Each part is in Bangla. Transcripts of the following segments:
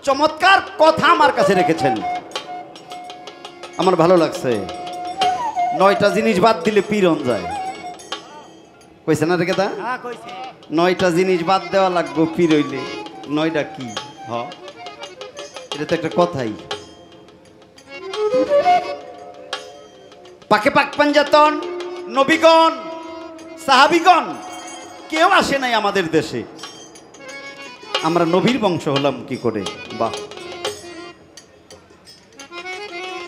চমৎকার কথা আমার কাছে রেখেছেন, আমার ভালো লাগছে। 9টা জিনিস বাদ দিলে পীরন যায়, কইছে না রে কেদা? 9টা জিনিস বাদ দেওয়া লাগবে পীর হইলে। 9টা কি? এটা তো একটা কথাই। পাকে পাক পাঞ্জাতন নবীগণ সাহাবীগণ কেউ আসে নাই আমাদের দেশে, আমরা নবীর বংশ হলাম কি করে? বাহ,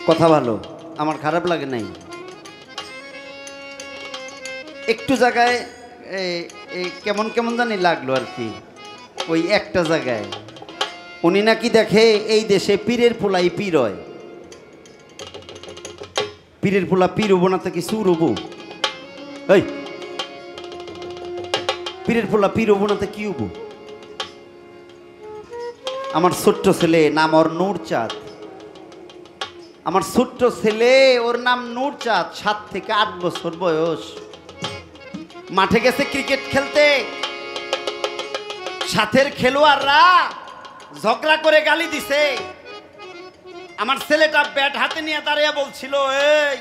কথা ভালো, আমার খারাপ লাগে নাই। একটু জায়গায় কেমন কেমন জানি লাগলো আর কি। ওই একটা জায়গায় উনি নাকি দেখে এই দেশে পীরের পোলাই পীর হয়। পীরের পোলা পীর হবো না তো কি সুর হবো? এই পীরের পোলা পীর হবো না তো কি হবো? আমার ছোট্ট ছেলে নাম ওর নূরচাঁদ, আমার ছোট্ট ছেলে ওর নাম নূরচাঁদ, 7 থেকে 8 বছর বয়স। মাঠে গেছে ক্রিকেট খেলতে, সাথের খেলোয়াড়রা ঝগড়া করে গালি দিছে। আমার ছেলেটা ব্যাট হাতে নিয়ে দাঁড়িয়ে বলছিল, এই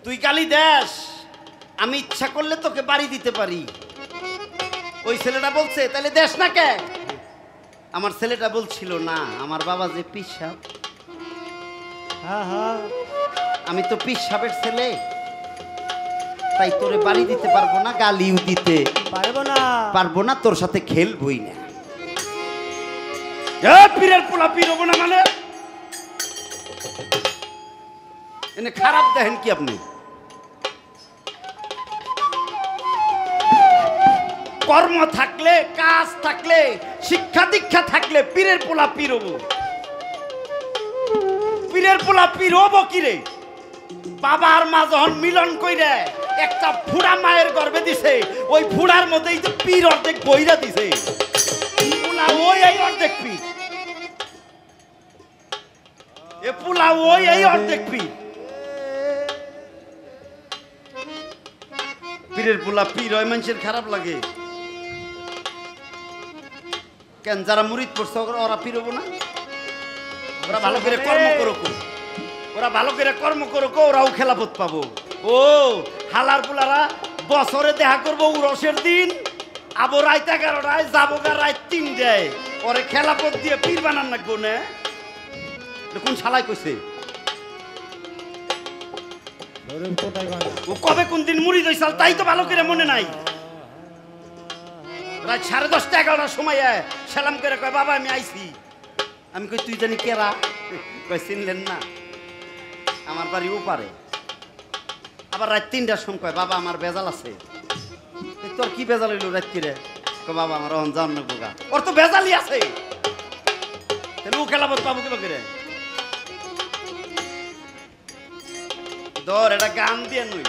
তুই গালি দেস, আমি ইচ্ছা করলে তোকে বাড়ি দিতে পারি। ওই ছেলেটা বলছে, তাহলে দেশ না কে? আমার ছেলেটা বলছিল, না আমার বাবা যে পীর সাহেব, আমি তো পীর সাহেবের ছেলে, তাই তোরে বাড়ি দিতে পারবো না, গালিও দিতে পারবো না, তোর সাথে খেলবই না। পীরের পোলা পীর হবো না মানে এনে খারাপ দেখেন কি আপনি? কর্ম থাকলে, কাজ থাকলে, শিক্ষা দীক্ষা থাকলে পীরের পোলা পীর হবো। পীরের পোলা পীর হবো কি রে? বাবা আর মা যখন মিলন কইরে একটা ফুড়া মায়ের গর্ভে দিছে, ওই ফুড়ার মধ্যেই তো পীর অর্ধেক বইরা দিছে। পোলা ওই এই অর্ধেক পীর, এ পোলা ওই এই অর্ধেক পীর। পীরের পোলা পীর হয় মানুষের খারাপ লাগে কেন? যারা মুরিদ পড়ছে ওরা পীর হবো না? ওরা ভালো করে কর্ম করুক, ওরা ভালো করে কর্ম করুক, ওরাও খেলাফত পাবো। ও হালার পোলারা বছরে দেখা করবো উরসের দিন, আবো রাত 11টায় যাবো গা রাত 3টায়, ওরে খেলাফত দিয়ে পীর বানান লাগবো না? কোন শালাই কইছে? ও কবে কোন দিন মুরিদ হইছাল তাই তো ভালো করে মনে নাই। রাত 10:30 11টার সময় সালাম করে কয়, বাবা আমি আইছি। আমি কই, তুই জানি কেরা? কয়, চিনলেন না, আমার বাড়ি ওপারে। আবার রাত 3টার সময় কয়, বাবা আমার বেজাল আছে। তোর কি বেজাল হইল রাত কিরে? কয়, বাবা আমার অহন জান নগা। ওর তো বেজালই আছে, তাহলে ও খেলাফত পাবো কি করে? ধর এটা গান দিয়ে নই,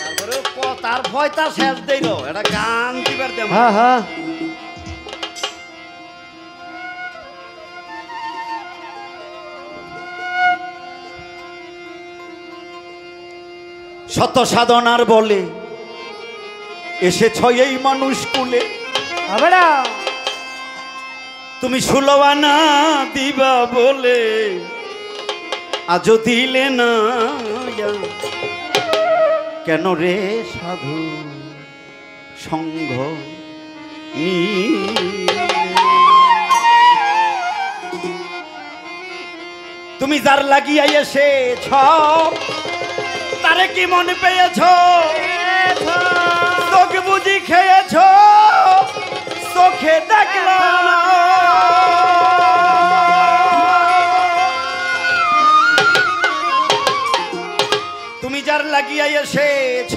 তারপরে তার ভয় তার শেষ দেইল, এটা গান দিবার দেব। শত সাধনার বলে এসেছ এই মানুষ কুলে, তুমি 16 আনা দিবা বলে আজও দিলে না। কেন রে সাধু সঙ্গ তুমি যার লাগিয়া এসেছ, তারে কি মনে পেয়েছ? তোকে বুঝি খেয়েছ, চোখে দেখলাম। তুমি যার লাগিয়া এসেছ,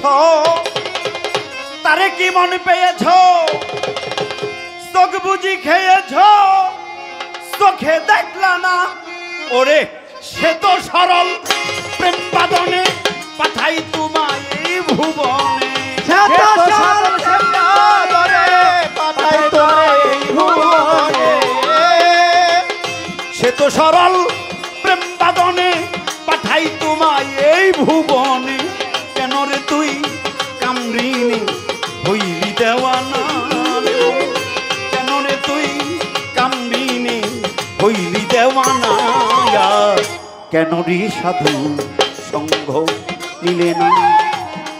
তারে কি মনে পেয়েছ? চোখ বুঝি খেয়েছ, চোখে দেখলা না। ওরে সে তো সরল প্রেম বাদনে পাঠাই তোমায় এই ভুবনে। সে তো সরল প্রেম বাদনে পাঠাই তোমায় এই ভুবনে। কেন রে তুই কামরিনী হইলি দেওয়ানা? কেন রে তুই কামরিনী হইলি দেওয়ানা কেন রে সাধু সঙ্গ নিলে না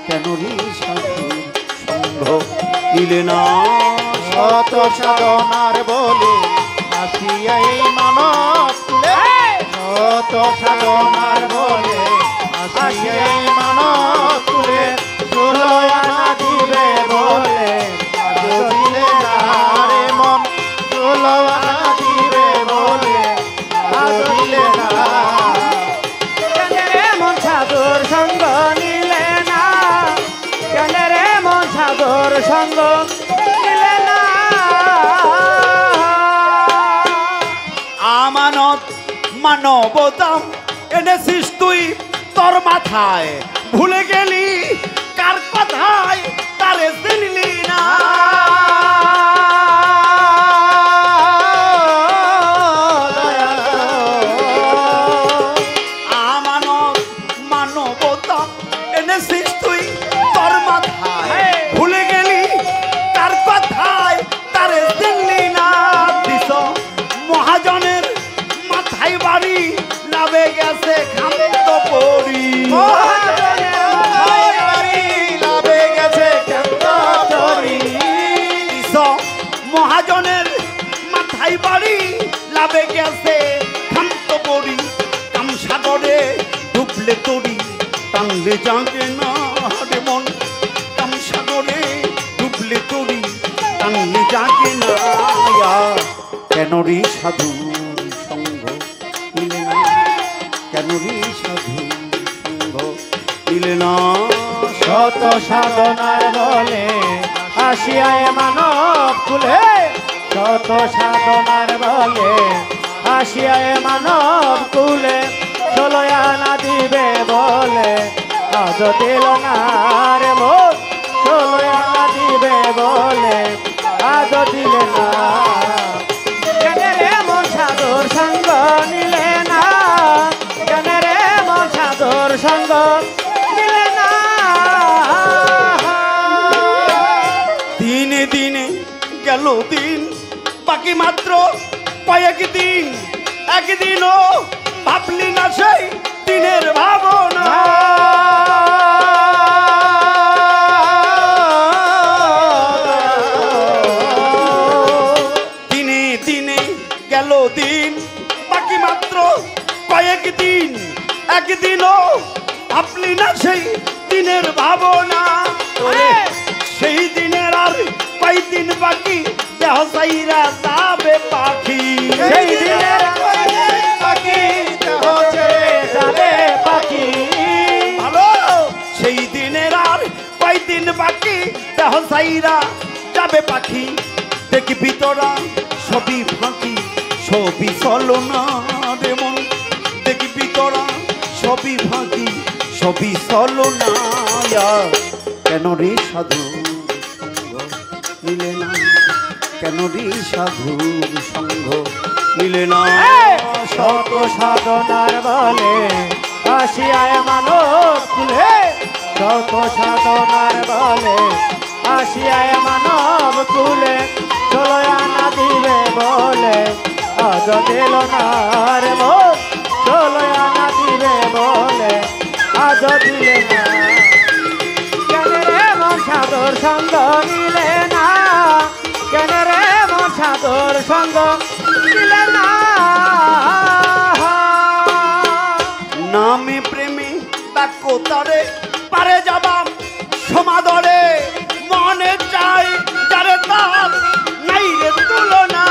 কেন রে সাধু সঙ্গ নিলে না শত সাধনার বলে আসিয়া এই মানব কুলে শত সাধনার বলে আসিয়া এই মানব কুলে ষোলো আনা দিবে বলে দিলে না রে মন ষোলো আনা দিবে বলে দিলে না রে মন সাধুর সঙ্গ নিলে না কেন রে মন সাধুর সঙ্গ নিলে না আমানত মানবতাম এনেছিস তুই তোর মাথায় ভুলে গেলি কার কথায় তারে চিনলি না আমানত মানবতা এনেছিস তুই তোর মাথায় ভুলে গেলি কার কথায় তারে চিনলি না দিস মহাজনের মাথায় বাড়ি লাভে গেছে খান্ত পড়ি মহাজনের মাথায় বাড়ি লাভে গেছে খান্ত পড়ি কাম সাগরে ডুবলে তরি টানলে জাগে না রে মন কাম সাগরে ডুবলে তরি টানলে জাগে না কেন রে সাধু সঙ্গ নিলে না কেন রে সাধু সঙ্গ নিলে না শত সাধনার বলে আসিয়ায় মানব কুলে শত সাধনার বলে আসিয়ায় মানব কুলে ষোলো আনা দিবে বলে আজ দিল না রে মন ষোলো আনা দিবে বলে আজ দিলে না কেন রে মন সাধুর সঙ্গ নিলে না কেন রে মন সাধুর সঙ্গ নিলে না দিনে দিনে গেল দিন বাকি মাত্র কয়েক দিন একদিনও ভাবলি না সেই দিনের ভাবনা দিনে দিনে গেল দিন বাকি মাত্র কয়েক দিন একদিনও ভাবলি না সেই দিনের ভাবনা সেই দিনের আর কয়দিন বাকি দেহ সাইরা যাবে পাখি সেই দিনের বাকি দেহ ছেড়ে যাবে পাখি ভালো সেই দিনের আর কয়দিন বাকি দেহ সাইরা যাবে পাখি দেখবি তোরা সবই ফাঁকি সবই চলো না রে মন দেখবি তোরা সবই ফাঁকি সবই চলো না কেন রে সাধু সঙ্গ নিলে না কেন রে সাধু সঙ্গ নিলে না শত সাধনার বলে আসিয়ায় মানব কুলে শত সাধনার বলে আসিয়ায় মানব কুলে ষোলো আনা দিবে বলে আজ দিল না রে মন ষোলো আনা দিবে বলে আজ দিলে না কেন রে মন সাধুর সঙ্গ নিলে না কেন রে মন সাধুর সঙ্গ নিলে না নামে প্রেমে ডাকো তারে পারে যাবাম সমাদরে মনে চাই যারে তার নাই রে তুলনা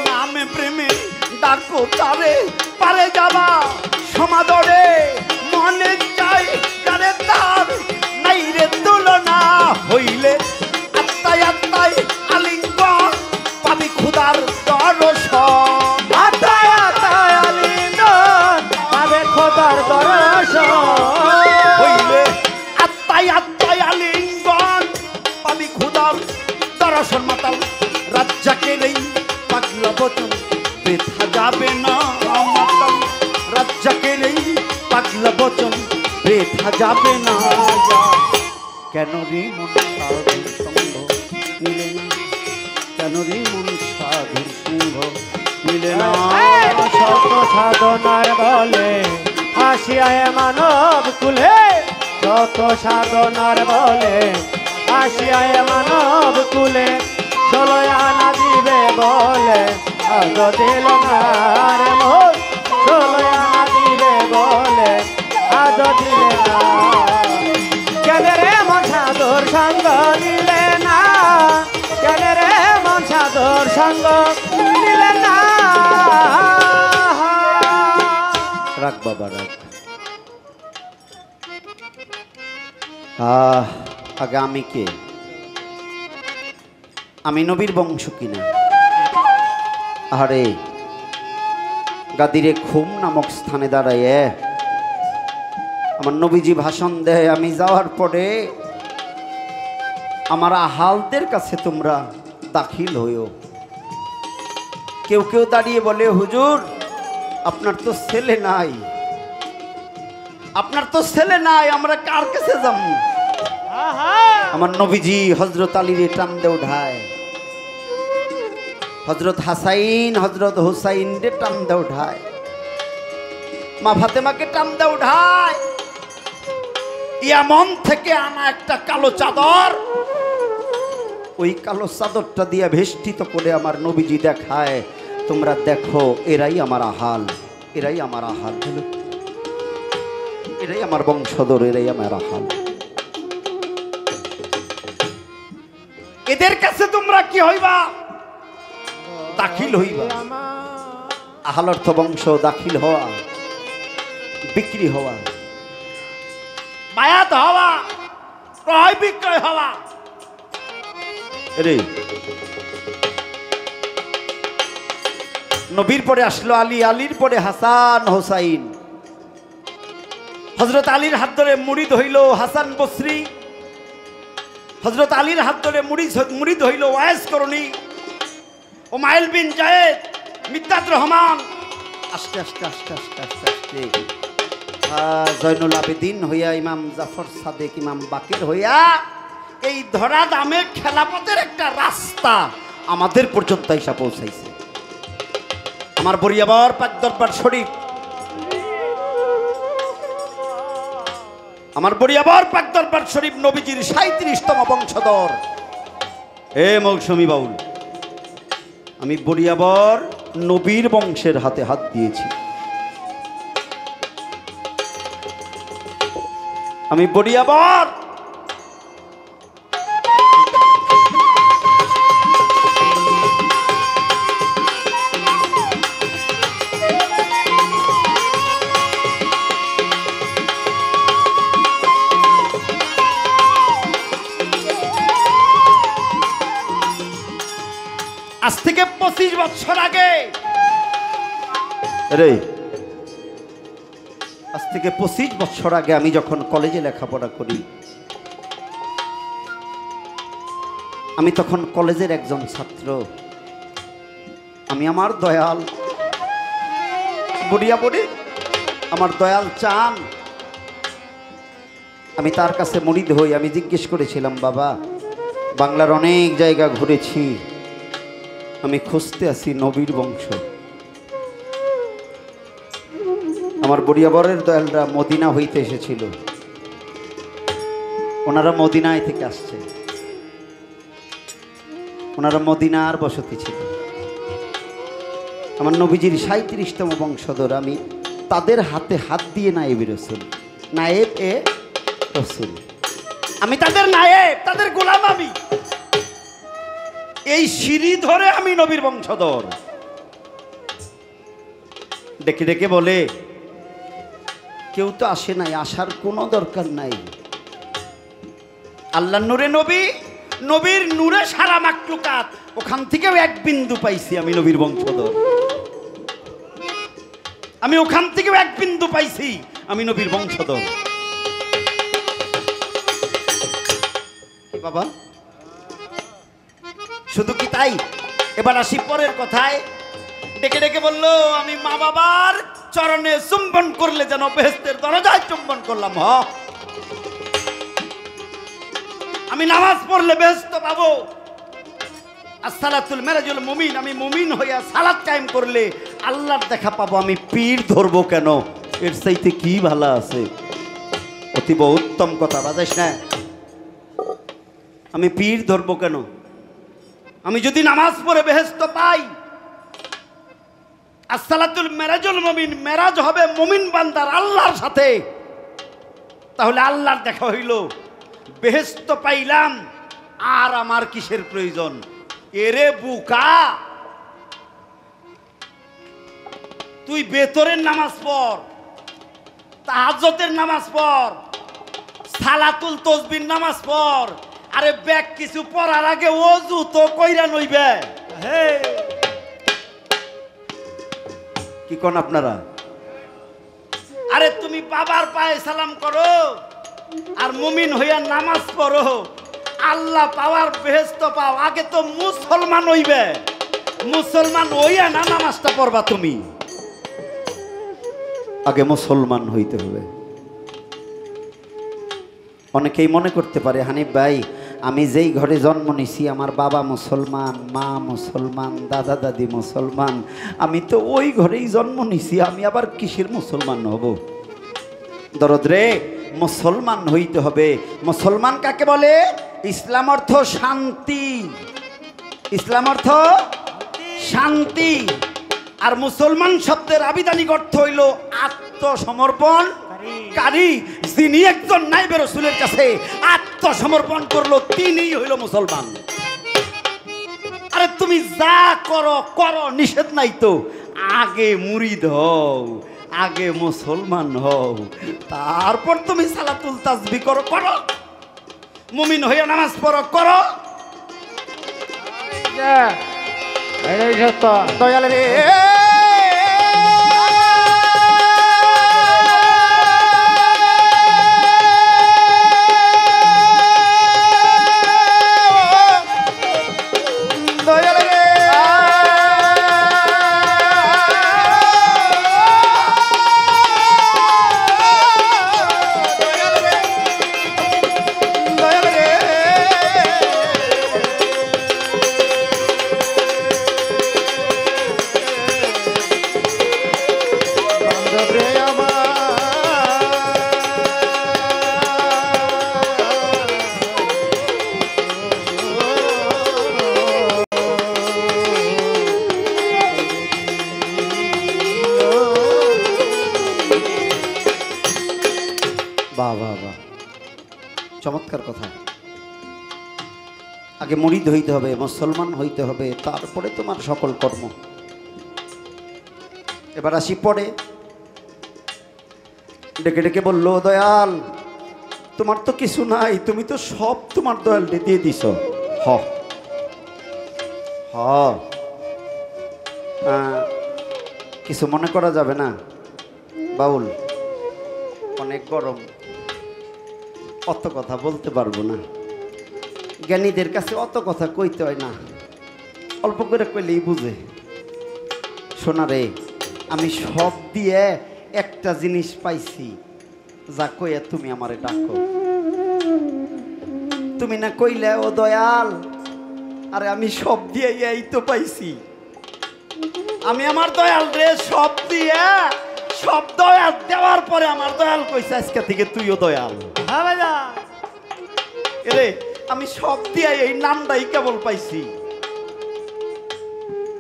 নামে প্রেমে ডাকো তারে পারে যাবা সমাদরে মনে চাই যারে তার নাই রে তুলনা হইলে আত্মায় আত্মায় আলিঙ্গন পাবি খুদার দর্শন আতায় আতায় আলিঙ্গন পাবে খোদার দর্শন হইলে আত্মায় আত্মায় আলিঙ্গন পাবি খুদার দর্শন মাতাল রাজ্জাকে নেই পাগলা বচন বেথা যাবে না মাতাল রাজ্জাকে নেই পাগলা বচন বেথা যাবে না কেন রে মন সাধুর সঙ্গ মিলে না, কেন রে মন সাধুর সঙ্গ মিলে না। শত সাধনার বলে আসিয়ায় মানব কুলে, শত সাধনার বলে আসিয়ায় মানব কুলে, 16 আনা দিবে বলে আজ দিল না রে মোর, 16 আনা দিবে বলে আজ দিলে না। কেন রে মন সাধুর সঙ্গ নিলে না, কেন রে মন সাধুর সঙ্গ নিলে না। রাখ বাবা রাখ। আগে আমি কে? আমি নবীর বংশ কিনা? আরে গাদিরে খুম নামক স্থানে দাঁড়ায় আমার নবীজি ভাষণ দেয়, আমি যাওয়ার পরে আমার আহালদের কাছে তোমরা দাখিল হইও। কেউ কেউ দাঁড়িয়ে বলে, হুজুর আপনার তো ছেলে নাই, আপনার তো ছেলে নাই, আমরা কার কাছে যাব? আমার নবীজি হযরত আলীরে টান দে উঠায়, হযরত হাসাইন হযরত হুসাইন রে টান দে উঠায়, মা ফাতেমাকে টান দে উঠায়। ইয়ামন থেকে আনা একটা কালো চাদর, ওই কালো চাদরটা দিয়ে বেষ্টিত করে আমার নবীজি দেখায়, তোমরা দেখো এরাই আমার আহাল, এরাই আমার আহাল, এরাই আমার বংশধর, এরাই আমার আহাল। এদের কাছে তোমরা কি হইবা? দাখিল হইবা। আহাল অর্থ বংশ, দাখিল হওয়া, বিক্রি হওয়া, বায়াত হওয়া, ক্রয় বিক্রয় হওয়া। রে নবীর পরে আসলো আলী, আলীর পরে হাসান হোসাইন। হযরত আলীর হাত ধরে মুরিদ হইল হাসান বসরি, হযরত আলীর হাত ধরে মুরিদ হইল ওয়াইস করণী, ওমাইল বিন জায়েদ, মিদ্দাত রহমান। আস্তে আস্তে আস্তে আস্তে আস্তে আস্তে জয়নুল আবেদিন হইয়া ইমাম জাফর সাদেক, ইমাম বাকের হইয়া এই ধরা দামে খেলাপথের একটা রাস্তা আমাদের পর্যন্ত এসে পৌঁছাইছে। আমার বরিয়াবর পাক দরবার শরীফ, আমার বরিয়াবর পাক দরবার শরীফ নবীজির 37তম বংশধর। এ মৌসুমী বাউল, আমি বরিয়াবর নবীর বংশের হাতে হাত দিয়েছি। আমি বরিয়াবর আজ থেকে 25 বছর আগে, রে আজ থেকে 25 বছর আগে আমি যখন কলেজে লেখাপড়া করি, আমি তখন কলেজের একজন ছাত্র। আমি আমার দয়াল বড়িয়া বড়ি, আমার দয়াল চান, আমি তার কাছে মুরিদ হই। আমি জিজ্ঞেস করেছিলাম, বাবা বাংলার অনেক জায়গা ঘুরেছি, আমি খুঁজতে আছি নবীর বংশ। আমার বরিয়াবরের দয়ালরা মদিনা হইতে এসেছিল, ওনারা মদিনায় থেকে আসছে, ওনারা মদিনার বসতি ছিল। আমার নবীজির 37তম বংশধর, আমি তাদের হাতে হাত দিয়ে নায়েব রসুল, নায়েব এ রসুল, আমি তাদের নায়েব, তাদের গোলাম। আমি এই সিঁড়ি ধরে আমি নবীর বংশধর। ডেকে ডেকে বলে, কেউ তো আসে নাই, আসার কোনো দরকার নাই। আল্লাহ নূরে নবী, নবীর নূরে সারা মাকলুকাত, ওখান থেকেও এক বিন্দু পাইছি আমি নবীর বংশধর। আমি ওখান থেকেও এক বিন্দু পাইছি আমি নবীর বংশধর। বাবা শুধু কি তাই? এবার আসি পরের কথায়। ডেকে ডেকে বললো, আমি মা বাবার চরণে চুম্বন করলে যেন বেহেশতের দরজায় চুম্বন করলাম। আমি নামাজ পড়লে বেহেশত পাবো। আসসালাতুল মেরাজুল মুমিন, আমি মুমিন হইয়া সালাত কায়েম করলে আল্লাহর দেখা পাবো। আমি পীর ধরবো কেন? এর চাইতে কি ভালো আছে? অতীব উত্তম কথা, বাজাইস না। আমি পীর ধরবো কেন? আমি যদি নামাজ পড়ে বেহেশত পাই, আসসালাতুল মেরাজুল মুমিন, মেরাজ হবে মুমিন বান্দার আল্লাহর সাথে, তাহলে আল্লাহর দেখা হইল, বেহেশত পাইলাম, আর আমার কিসের প্রয়োজন? এরে বুকা, তুই বেতরের নামাজ পড়, তাহাজ্জুদের নামাজ পড়, সালাতুল তাসবির নামাজ পড়। আরে ব্যাগ কিছু পড়ার আগে ওযু তো কইরা নইবে। কি কোন আপনারা? আরে তুমি বাবার পায়ে সালাম করো আর মুমিন হইয়া নামাজ পড়ো, আল্লাহ পাওয়ার বেহেশত পাও। আগে তো মুসলমান হইবে, মুসলমান হইয়া না নামাজটা পড়বা তুমি। আগে মুসলমান হইতে হবে। অনেকেই মনে করতে পারে, হানিফ ভাই আমি যেই ঘরে জন্ম নিছি, আমার বাবা মুসলমান, মা মুসলমান, দাদা দাদি মুসলমান, আমি তো ওই ঘরেই জন্ম নিছি, আমি আবার কিসের মুসলমান হব? দরদ রে, মুসলমান হইতে হবে। মুসলমান কাকে বলে? ইসলাম অর্থ শান্তি, ইসলাম অর্থ শান্তি। আর মুসলমান শব্দের আবিধানিক অর্থ হইল আত্মসমর্পণকারী। যিনি একজন নাইবে রাসূলের কাছে আত্মসমর্পণ করলো, তিনিই হইল মুসলমান। আরে তুমি যা করো করো, নিষেধ নাই তো। আগে মুরিদ হও, আগে মুসলমান হও, তারপর তুমি সালাতুল তাসবিহ করো করো, মুমিন হইয়া নামাজ পড়ো করো। দয়াল রে, চমৎকার কথা। আগে মুরিদ হইতে হবে, মুসলমান হইতে হবে, তারপরে তোমার সকল কর্ম। এবার আসি পরে, ডেকে ডেকে বললো, দয়াল তোমার তো কিছু নাই, তুমি তো সব তোমার দয়াল দিয়ে দিছ। হ হ কিছু মনে করা যাবে না বাউল, অনেক গরম, অত কথা বলতে পারবো না। জ্ঞানীদের কাছে অত কথা কইতে হয় না, অল্প করে কইলেই বুঝে। শোনা রে, আমি সব দিয়ে একটা জিনিস পাইছি, যা কইয়া তুমি আমারে ডাকো। তুমি না কইলে ও দয়াল, আরে আমি সব দিয়ে এই তো পাইছি। আমি আমার দয়াল রে সব দিয়ে, সব দয়াল দেওয়ার পরে আমার দয়াল কইছে আজকে থেকে তুইও দয়াল। এরে আমি সব দিয়ে এই নামটাই কেবল পাইছি।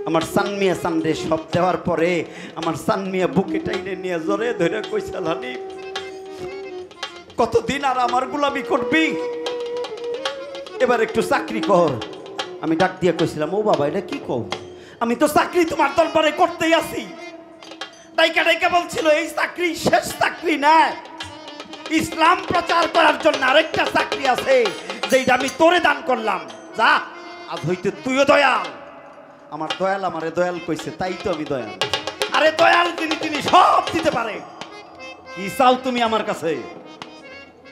আমার সানমিয়া সানরে সব দেওয়ার পরে আমার সানমিয়া বুকে টাইনে নিয়ে জোরে ধরে কইছে, হানিফ কতদিন আর আমার গোলামি করবি, এবার একটু চাকরি কর। আমি ডাক দিয়ে কইছিলাম, ও বাবা এটা কি কও, আমি তো চাকরি তোমার দরবারে করতেই আছি। ডাইকা ডাইকা বলছিল, এই চাকরি শেষ চাকরি না, ইসলাম প্রচার করার জন্য আরেকটা চাকরি আছে, যেটা আমি তোরে দান করলাম। যা, আজ হইতে তুইও দয়াল। আমার দয়াল আমারে দয়াল কইছে, তাই তো আমি দয়াল। আরে দয়াল তিনি সব দিতে পারে। কি চাও তুমি আমার কাছে?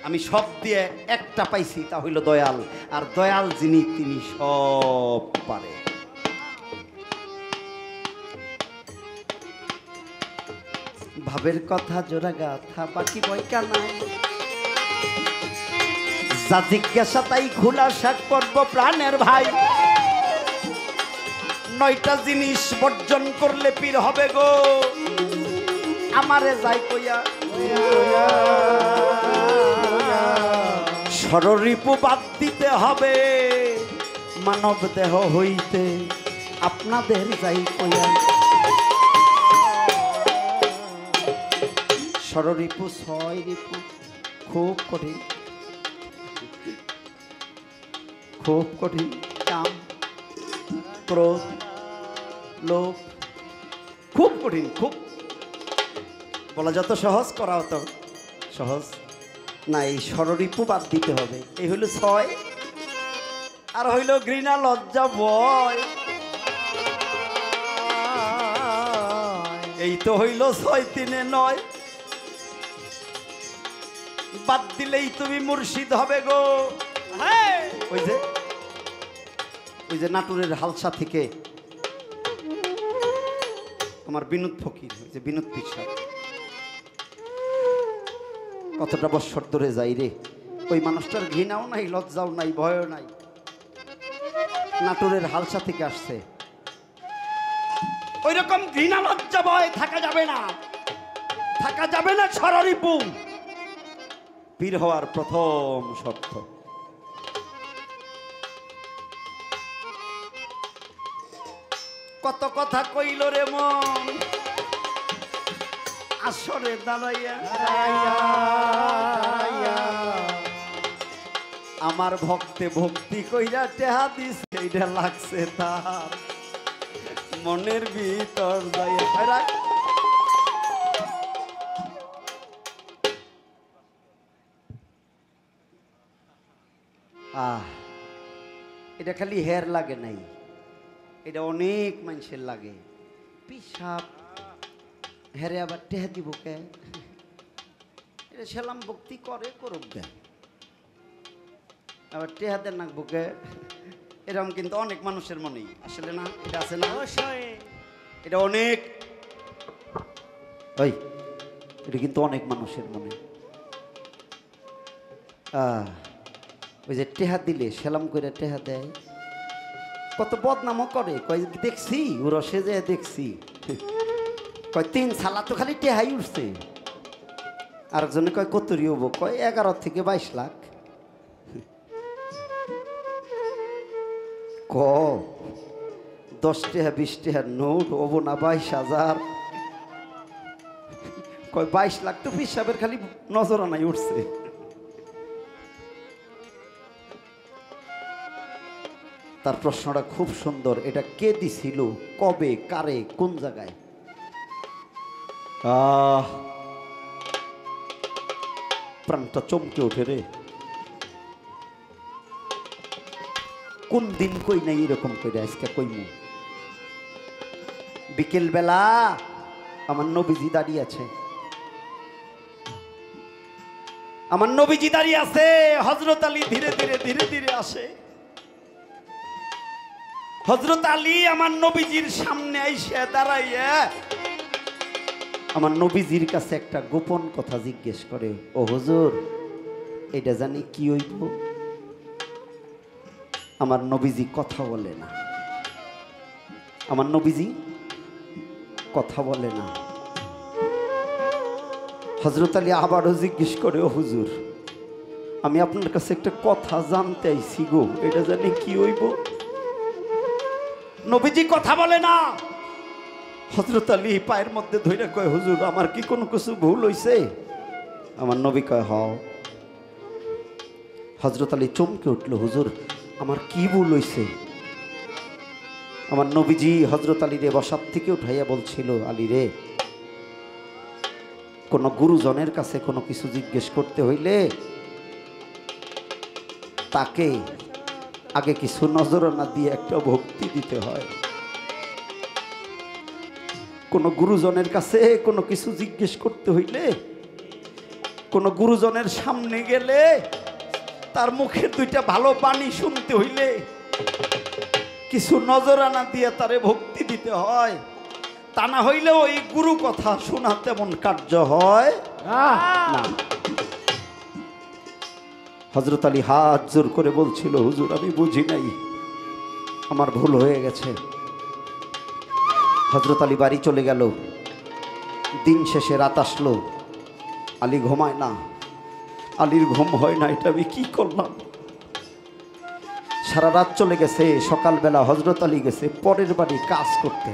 আমি সব দিয়ে একটা পাইছি, তা হইল দয়াল। আর দয়াল যিনি, তিনি সব পারে। ভাবের কথা জোড়া গাথা, বাকি বইকা নাই। যা জিজ্ঞাসা তাই খুলাসা করব প্রাণের ভাই। 9টা জিনিস বর্জন করলে পীর হবে গো। আমারে যাই কইয়া ষড়রিপু বাদ দিতে হবে, মানব দেহ হইতে আপনাদের যাই কইয়া। ষড়রিপু 6 রিপু খুব কঠিন, খুব কঠিন। কাম, ক্রোধ, লোভ খুব কঠিন, খুব বলা যত সহজ করা হতো সহজ না। এই ষড়রিপু বাদ দিতে হবে। এই হইল 6। আর হইল ঘৃণা, লজ্জা, ভয়। এই তো হইল 6 3 9। বাদ দিলেই তুমি মুর্শিদ হবে গো। ওই যে নাটোরের হালসা থেকে আমার বিনোদ ফকির, ওই যে বিনোদ পিসার, কতটা বৎসর ধরে যাই রে। ওই মানুষটার ঘৃণাও নাই, লজ্জাও নাই, ভয়ও নাই। নাটোরের হালসা থেকে আসছে। ওই রকম ঘৃণা, লজ্জা, ভয় থাকা যাবে না, থাকা যাবে না। ষড়রিপু পীর হওয়ার প্রথম শর্ত। কত কথা কইল রে মন আসরে দাঁড়াইয়া, আমার ভক্তে ভক্তি কইরা টেহা দিছে, এইটা লাগছে তার মনের ভিতর যাইয়া। এটা খালি হের লাগে নাই, এটা অনেক মানুষের লাগে। পিসাব হেরে আবার টেহা দিব কে? এটা সেলাম ভক্তি করে, করুক গে, আবার টেহা দেন না বুকে। এরকম কিন্তু অনেক মানুষের মনেই আসলে না, এটা আছে না? এটা অনেক, ওই এটা কিন্তু অনেক মানুষের মনে। ওই যে টেহা দিলে সেলাম করে টেহা দেয়, কত বদনামও করে। কয় দেখছি ওরা সেজে দেখছি, কয় 3 সালা তো খালি টেহাই উঠছে। আরেকজনে কয় কতরি হবো, কয় 11 থেকে 22 লাখ। ক 10 টাকা 20 টাকার নোট হবো না 22,000। কয় 22 লাখ তো পিসাবের খালি নজরানাই উঠছে। তার প্রশ্নটা খুব সুন্দর। এটা কে দিছিল, কবে, কারে, কোন জায়গায়? প্রাণটা চমকে ওঠে রে। কোন দিন কই নাই এরকম কইরা, আজকে কইমু। বিকেল বেলা আমার নবীজি দাঁড়িয়ে আছে, আমার নবীজি দাঁড়িয়ে আছে। হযরত আলী ধীরে ধীরে ধীরে ধীরে আসে। হযরত আলী আমার নবীজির সামনে আইসা দাঁড়াইয়া আমার নবীজির কাছে একটা গোপন কথা জিজ্ঞেস করে, ও হুজুর এটা জানি কি হইব? আমার নবীজি কথা বলে না, আমার নবীজি কথা বলে না। হযরত আলী আবারও জিজ্ঞেস করে, ও হুজুর আমি আপনার কাছে একটা কথা জানতে আইছি গো, এটা জানি কি হইব? নবীজি কথা বলে না। হযরত আলী পায়ের মধ্যে ধইরা কয়, হুজুর আমার কি কোনো কিছু ভুল হইছে? আমার নবী কয়, হ। হযরত আলী চমকে উঠল, হুজুর আমার কি ভুল হইছে? আমার নবীজি হযরত আলী রে বসার থেকে উঠাইয়া বলছিল, আলী রে কোনো গুরুজনের কাছে কোনো কিছু জিজ্ঞেস করতে হইলে তাকে আগে কিছু নজরানা দিয়ে একটা ভক্তি দিতে হয়। কোনো গুরুজনের কাছে কোনো কিছু জিজ্ঞেস করতে হইলে, কোনো গুরুজনের সামনে গেলে তার মুখে 2টা ভালো বাণী শুনতে হইলে কিছু নজরানা দিয়ে তারে ভক্তি দিতে হয়। তা না হইলে ওই গুরু কথা শোনা তেমন কার্য হয় না। হযরত আলী হাত জোর করে বলছিল, হুজুর আমি বুঝি নাই, আমার ভুল হয়ে গেছে। হযরত আলী বাড়ি চলে গেল। দিন শেষে রাত আসলো, আলী ঘুমায় না, আলীর ঘুম হয় না, এটা আমি কি করলাম। সারা রাত চলে গেছে। সকালবেলা হযরত আলী গেছে পরের বাড়ি কাজ করতে।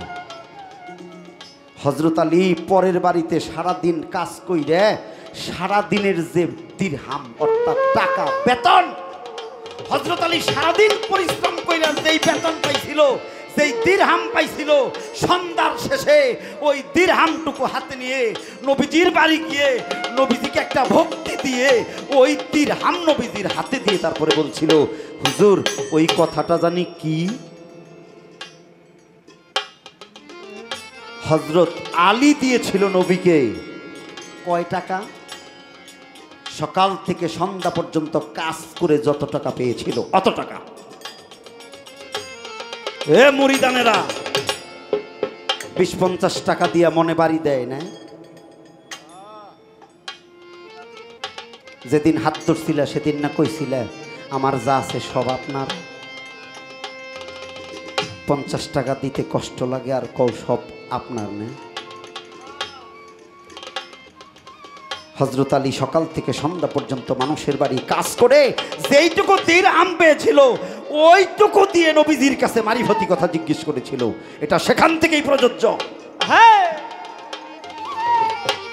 হযরত আলী পরের বাড়িতে সারাদিন কাজ কইরে সারাদিনের যে দিরহাম অর্থাৎ টাকা বেতন, হযরত আলী সারাদিন পরিশ্রম কইরা যেই বেতন পাইছিল, যেই দিরহাম পাইছিল, সন্ধ্যার শেষে ওই দিরহামটুকু হাতে নিয়ে নবীজির বাড়ি গিয়ে নবীজিকে একটা ভক্তি দিয়ে ওই দিরহাম নবীজির হাতে দিয়ে তারপরে বলছিল, হুজুর ওই কথাটা জানি কি? হযরত আলী দিয়েছিল নবীকে কয় টাকা? সকাল থেকে সন্ধ্যা পর্যন্ত কাজ করে যত টাকা পেয়েছিল অত টাকা। এ মুরিদানেরা 20-50 টাকা দিয়া মনে বাড়ি দেয় না? যেদিন হাত ধরছিল সেদিন না কইছিল আমার যা আছে সব আপনার? 50 টাকা দিতে কষ্ট লাগে আর কও সব আপনার না? হযরত আলী সকাল থেকে সন্ধ্যা পর্যন্ত মানুষের বাড়ি কাজ করে যেইটুকু দিরহাম পেয়েছিল ওইটুকু দিয়ে নবীজির কাছে মারিফতি কথা জিজ্ঞেস করেছিল। এটা সেখান থেকেই প্রযোজ্য। হ্যাঁ,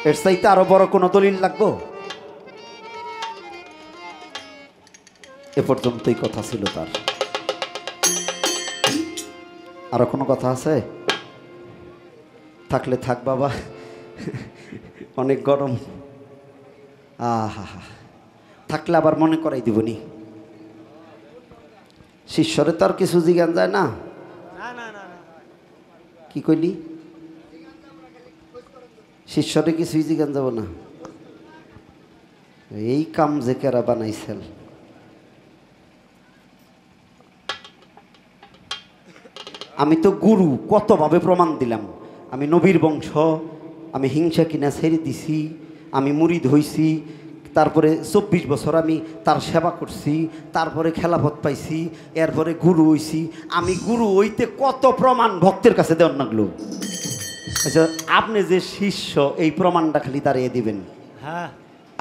এর চাইতে আরো বড় কোনো দলিল লাগবে? এ পর্যন্তই কথা ছিল তার। আরো কোনো কথা আছে? থাকলে থাক বাবা, অনেক গরম। আহা, থাকলে আবার মনে করাই দিবনি। শিষ্যরে তো আর কিছু জিজ্ঞান যায় না। কি কইলি? শিষ্যরে কিছুই জিজ্ঞান যাব না। এই কাম যে কেরা বানাইছেন। আমি তো গুরু, কতভাবে প্রমাণ দিলাম আমি নবীর বংশ, আমি হিংসা কিনা ছেড়ে দিছি, আমি মুরিদ হইছি, তারপরে 24 বছর আমি তার সেবা করছি, তারপরে খেলাফত পাইছি, এরপরে গুরু হইছি। আমি গুরু হইতে কত প্রমাণ ভক্তের কাছে দেওয়ার লাগলো। আচ্ছা, আপনি যে শিষ্য এই প্রমাণটা খালি দাঁড়িয়ে দিবেন। হ্যাঁ,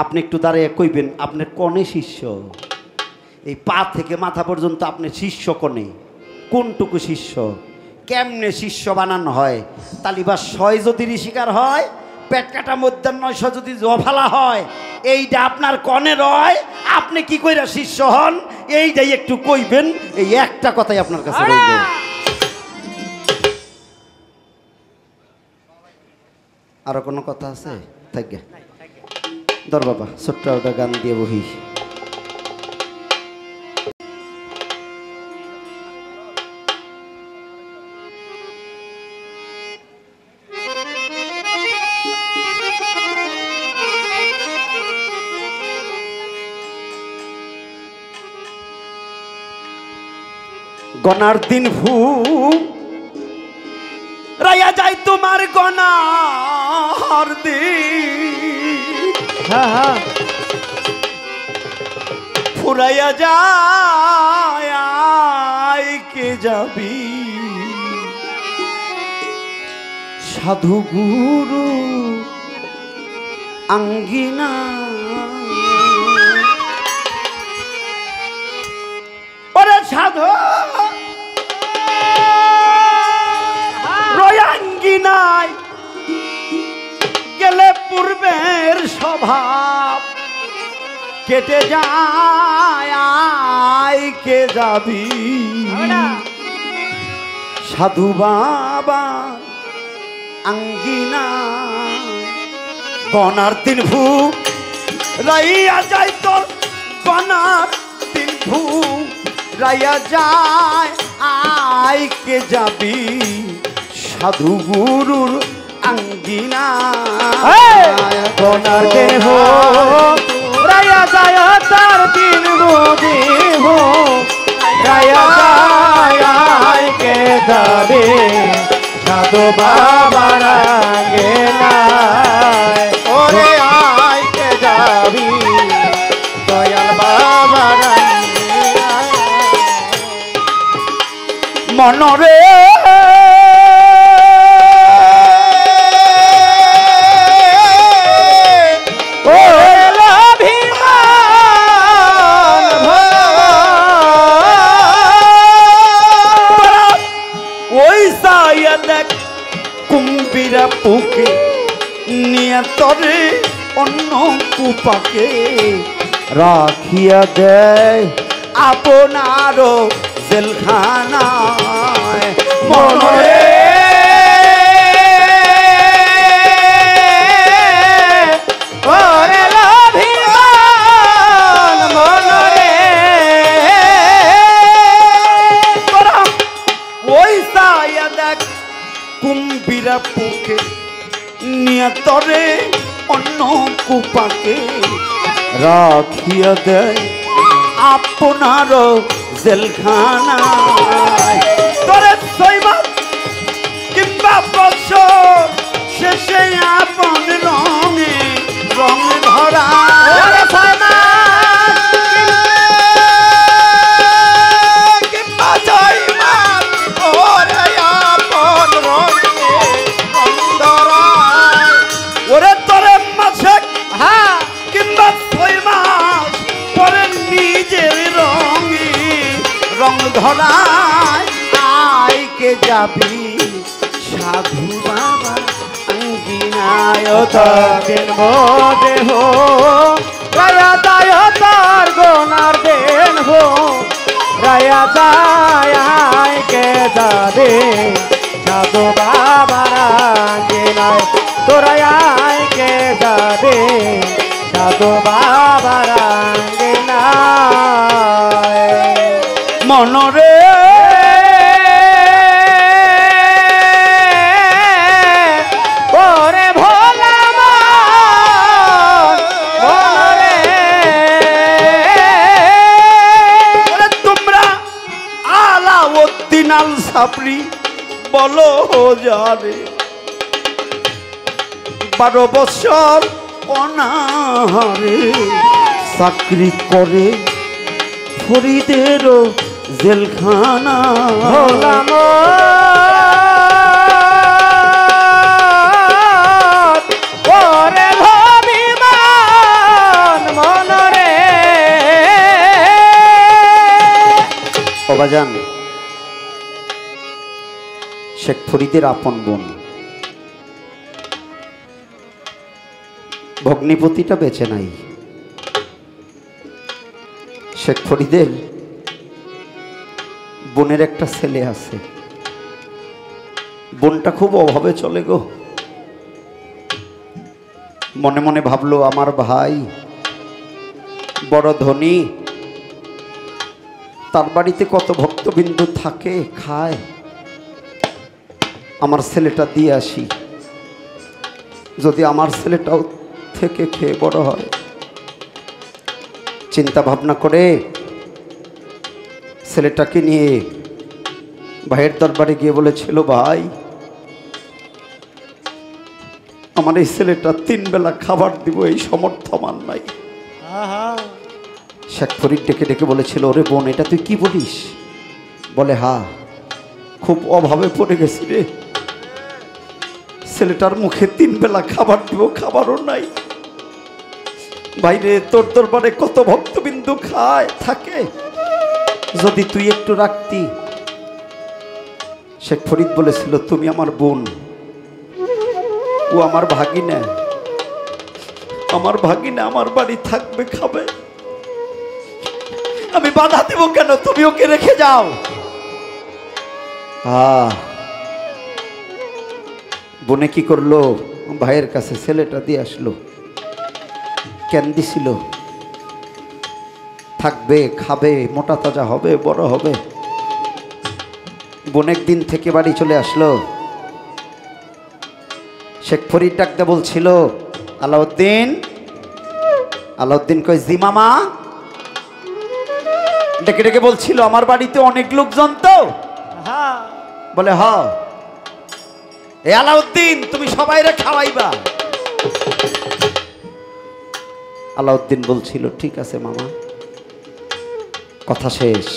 আপনি একটু দাঁড়িয়ে কইবেন আপনার কনে শিষ্য? এই পা থেকে মাথা পর্যন্ত আপনি শিষ্য কনে? কোনটুকু শিষ্য? কেমনে শিষ্য বানানো হয়? তালিবাস 6 যদি ঋষিকার হয়, পেট কাটা মধ্যাহ্ন 900 যদি জফালা হয়, এইটা আপনার কনে রয়? আপনি কি কইরা শিষ্য হন এইটাই একটু কইবেন। এই একটা কথাই আপনার কাছে বলবো। আরো কোনো কথা আছে? থাকে ধর বাবা, ছোট্ট একটা গান দিয়ে বহি। গনার দিন ভূ রাইয়া যায় তোমার গনার দিন, ফুরাইয়া যায় কে যাবি সাধু গুরু আঙ্গিনা। ওরে সাধু রয়াঙ্গিনায় গেলে পূর্বের স্বভাব কেটে যায় কে যাবি সাধু বাবা আঙ্গিনা। গনার দিন ভূ রাইয়া যায় তোর, গনার দিন ভূ রাইয়া যায় আয় কে যাবি সাধু গুরুর আঙ্গিনা। গনার দিন ভূ রাইয়া যায় তার দিন বুঝিব, রাইয়া যায় আয় কে যাবি সাধু বাবার আঙ্গিনায়। ওরে আয় কে যাবি দয়াল বাবা মনরে ওই সায়া দেখ কুম্ভীরা পুকে নিয়ে তরে অন্য কুপাকে রাখিয়া দেয় আপনার জেলখানায় মনরে কুম্ভীরা পুকে নিয়ে তরে অন্য কুপাকে রাখিয়া দেয় আপনার জেলখানায় তরে সৈবাত কিংবা বছর শেষে আপন রঙে রঙ ধরা ধরায় আইকে যাবি সাধু বাবা অঙ্গিনায় দিন দেহ রায়া দায় তার গোনার দেন হো রায়া দায় কে যাবে সাধু বাবার আঙ্গিনায় তোরায় কে যাবে সাধু বাবার আঙ্গিনায় মনরে ওরে ভোলা মনরে তোমরা আলাউদ্দিন আল সাবরি বলো যারে 12 বছর অনাহারে চাকরি করে ফরিদেরও জেলখানা ভোলাম ওরে ভবিমান মনরে অবাজান শেখ ফরিদের আপন বোন ভগ্নিপতিটা বেঁচে নাই। শেখ ফরিদের বোনের একটা ছেলে আছে, বোনটা খুব অভাবে চলে গো। মনে মনে ভাবলো আমার ভাই বড় ধনী, তার বাড়িতে কত ভক্তবিন্দু থাকে খায়, আমার ছেলেটা দিয়ে আসি, যদি আমার ছেলেটাও থেকে খেয়ে বড় হয়। চিন্তা ভাবনা করে ছেলেটাকে নিয়ে ভাইয়ের দরবারে গিয়ে বলেছিল, ভাই আমার এই ছেলেটা 3 বেলা খাবার দিব এই সমর্থ আমার নাই। শেখ ফরিদ ডেকে ডেকে বলেছিল, ওরে বোন এটা তুই কি বলিস? বলে হা, খুব অভাবে পড়ে গেছি রে, ছেলেটার মুখে 3 বেলা খাবার দিব, খাবারও নাই। বাইরে তোর দরবারে কত ভক্তবিন্দু খায় থাকে, যদি তুই একটু রাখতি। শেখ ফরিদ বলেছিল, তুমি আমার বোন, ও আমার ভাগিনা, আমার ভাগিনা আমার বাড়ি থাকবে খাবে, আমি বাধা দেব কেন? তুমি ওকে রেখে যাও। বোনে কি করলো, ভাইয়ের কাছে ছেলেটা দিয়ে আসলো, কেন দিছিল, থাকবে খাবে মোটা তাজা হবে বড় হবে। বোন একদিন থেকে বাড়ি চলে আসলো, শেখ ফরিদ ডাকতে বলছিল, আলাউদ্দিন। আলাউদ্দিন কই, জি মামা। ডেকে ডেকে বলছিল, আমার বাড়িতে অনেক লোকজন তো। বলে হ, এ আলাউদ্দিন তুমি সবাইরে খাওয়াইবা। আলাউদ্দিন বলছিল, ঠিক আছে মামা। কথা শেষ,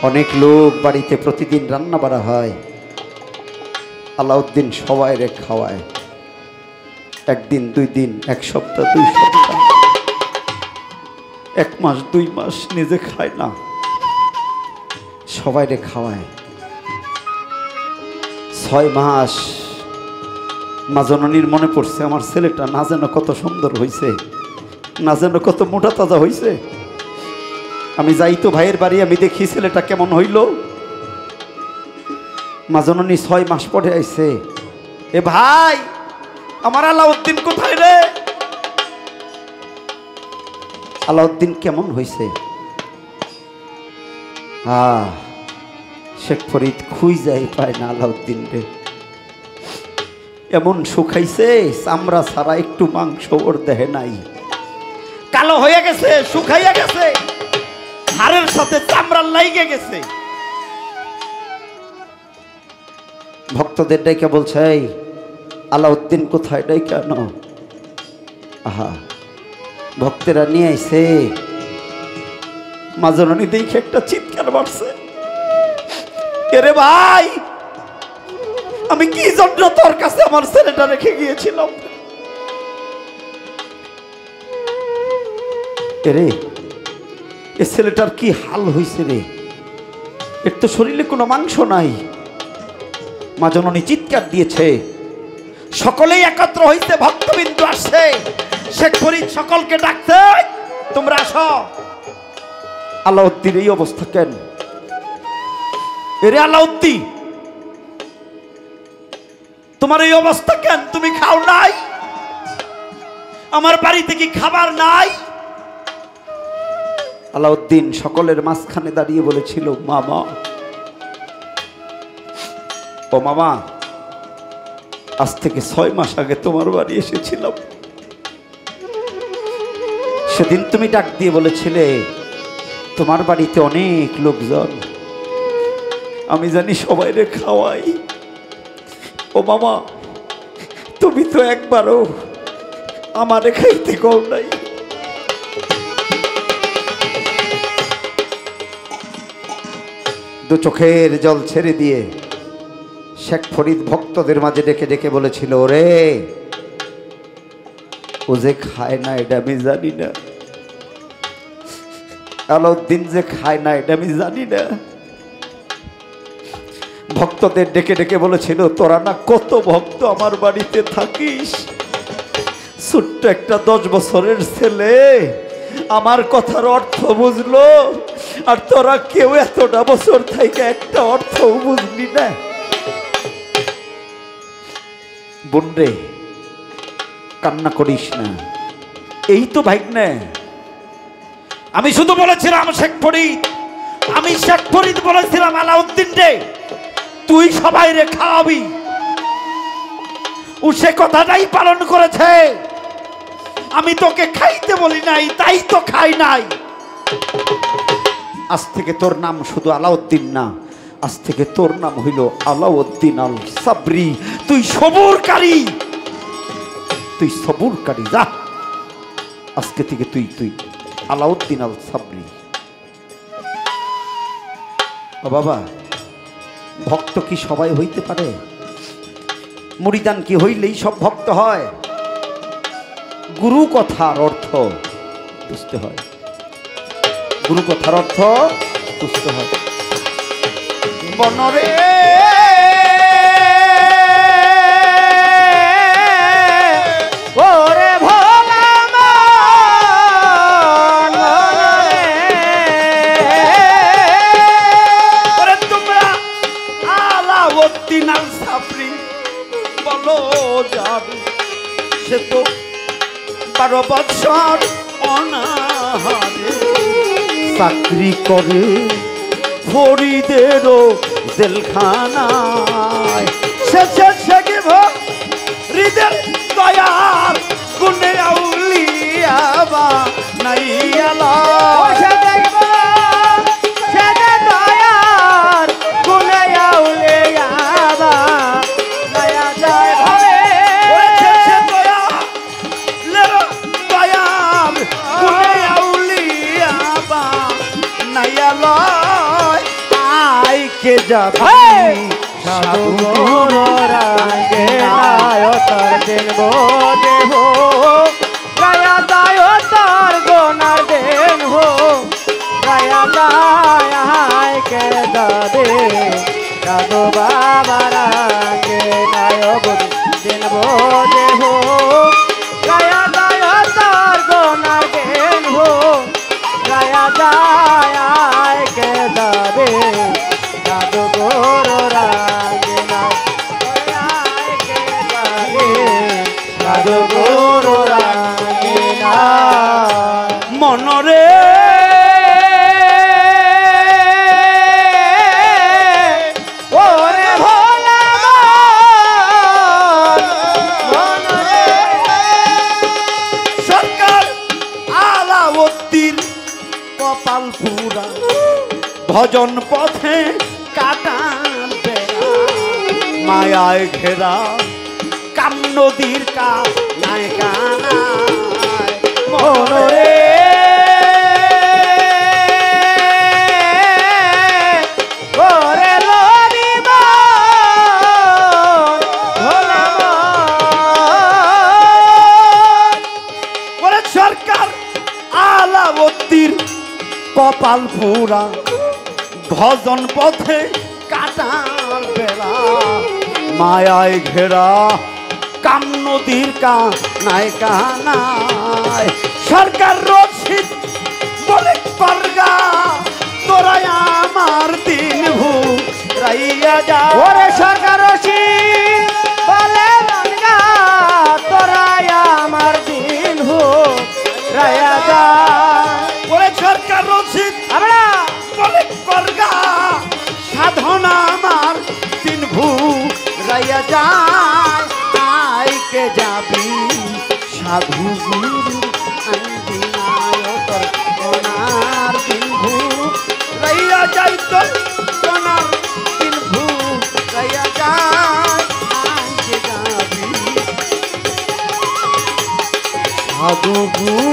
অনেক লোক বাড়িতে প্রতিদিন রান্না বাড়া হয়, আলাউদ্দিন সবাই রে খাওয়ায়, একদিন 2 দিন, 1 সপ্তাহ, 2 সপ্তাহ, 1 মাস, 2 মাস নিজে খায় না, সবাই রে খাওয়ায়। 6 মাস মা জননীর মনে পড়ছে আমার ছেলেটা না যেন কত সুন্দর হয়েছে, না যেন কত মোটা তাজা হয়েছে। আমি যাই তো ভাইয়ের বাড়ি, আমি দেখি ছেলেটা কেমন হইল। মা জননী 6 মাস পরে আইছে, এ ভাই আমার আলাউদ্দিন কোথায় রে? আলাউদ্দিন কেমন হয়েছে? শেখ ফরিদ খুঁজাই পায় না আলাউদ্দিন রে, এমন শুকাইছে চামড়া ছাড়া একটু মাংস ওর দেহে নাই, কালো হয়ে গেছে, শুকাইয়া গেছে, হাড়ের সাথে চামড়া লাইগে গেছে। ভক্তদের ডেকে বলছে, এই আলাউদ্দিন কোথায়? ডেকে আনো। আহা, ভক্তেরা নিয়ে আইছে। মা জননী দেখে একটা চিৎকার মারছে, এরে ভাই আমি কি জন্য তোর কাছে আমার ছেলেটা রেখে গিয়েছিলাম? এরে এ ছেলেটার কি হাল হয়েছে রে, এর তো শরীরে কোনো মাংস নাই। মা জননী চিৎকার দিয়েছে, সকলেই একত্র হইতে, ভক্তবিন্দু আসছে, শেখ ফরিদ সকলকে ডাকছে, তোমরা আসো। আলাউদ্দিন এই অবস্থা কেন? এরে আলাউদ্দিন তোমার এই অবস্থা কেন? তুমি খাও নাই? আমার বাড়িতে কি খাবার নাই? আলাউদ্দিন সকলের মাঝখানে দাঁড়িয়ে বলেছিল, মামা, ও মামা, আজ থেকে 6 মাস আগে তোমার বাড়ি এসেছিলাম, সেদিন তুমি ডাক দিয়ে বলেছিলে তোমার বাড়িতে অনেক লোকজন, আমি জানি সবাই রে খাওয়াই। ও মামা, তুমি তো একবারও আমারে খাইতে কও নাই। দু চোখের জল ছেড়ে দিয়ে শেখ ফরিদ ভক্তদের মাঝে ডেকে ডেকে বলেছিল, ওরে ও যে খায় না এটা আমি জানি না, আলাউদ্দিন যে খায় না এটা আমি জানি না। ভক্তদের ডেকে ডেকে বলেছিল, তোরা না কত ভক্ত আমার বাড়িতে থাকিস, ছোট্ট একটা 10 বছরের ছেলে আমার কথার অর্থ বুঝলো, আর তোরা কেউ এতটা বছর থেকে একটা অর্থ বুঝলি না। বোন রে, কান্না করিস না, এই তো ভাগ্নে। আমি শুধু বলেছিলাম শেখ ফরিদ, আমি শেখ ফরিদ বলেছিলাম আলাউদ্দিন রে তুই সবাই রে খাওয়াবি, ও সে কথাটাই পালন করেছে। আমি তোকে খাইতে বলি নাই, তাই তো খাই নাই। আজ থেকে তোর নাম শুধু আলাউদ্দিন না, আজ থেকে তোর নাম হইল আলাউদ্দিন আল সাবরি। তুই সবুরকারী, তুই সবুরকারী, যা আজকে থেকে তুই আলাউদ্দিন আল সাবরি। বাবা, ভক্ত কি সবাই হইতে পারে? মুরিদান কি হইলেই সব ভক্ত হয়? গুরু কথার অর্থ বুঝতে হয়, গুরু কথার অর্থ বুঝতে হয়। বনরে ওরে ভোলা ওরে তোমরা আলাউদ্দিন আল সাবরি বলো যাবে, সে তো 12 বছর অনাহারে চাকরি করে ফরিদেরও জেলখানায়। শেষে শেখে হৃদের দয়ার গুণে আউলিয়াবা নাই আলা কে যাবি হেই! সাধু গুরু রাগে নায়তার দিন দেহ গায়া দায় তার গোনার দেন হো গায়া দায় কে দাদে সাধু বাবা রাগে নায়ক দিন দেহ গায়া দায় তার গোনার দেন হো গায়া দায় কে দাদে সাধু গুরু রাগে নায় কে দাদে সাধু গুরু রাগে নায় মনরে ওরে ভোলা মন রে সরকার আলাউদ্দিন কপাল পুরা ভজন পথে কাটান বেড়া মায়ায় ঘেরা কাম নদীর কা নাই কানায় মনরে ওরে লরি ভোলা ওরে সরকার আলাউদ্দিন কপাল পুরা ভজন পথে কাটার বেড়া মায়ায় ঘেরা কাম নদীর কা নাই কানায় সরকার রশিদ বলে করগা তোরাই আমার দিন ভু রাইয়া যা ওরে সরকার রশিদ বলে রঙ্গা তোরা আমার দিন হো রায়া যা ওরে সরকার রশিদ আমরা বলে করগা সাধনা আমার দিন ভু রাইয়া যায় আইকে যাবি সাধু গুরু আন্দিনায় তোর কোনার দিন ভু রাইয়া যাই তোর কোনার দিন ভু রাইয়া যায় আইকে যাবি সাধু গুরু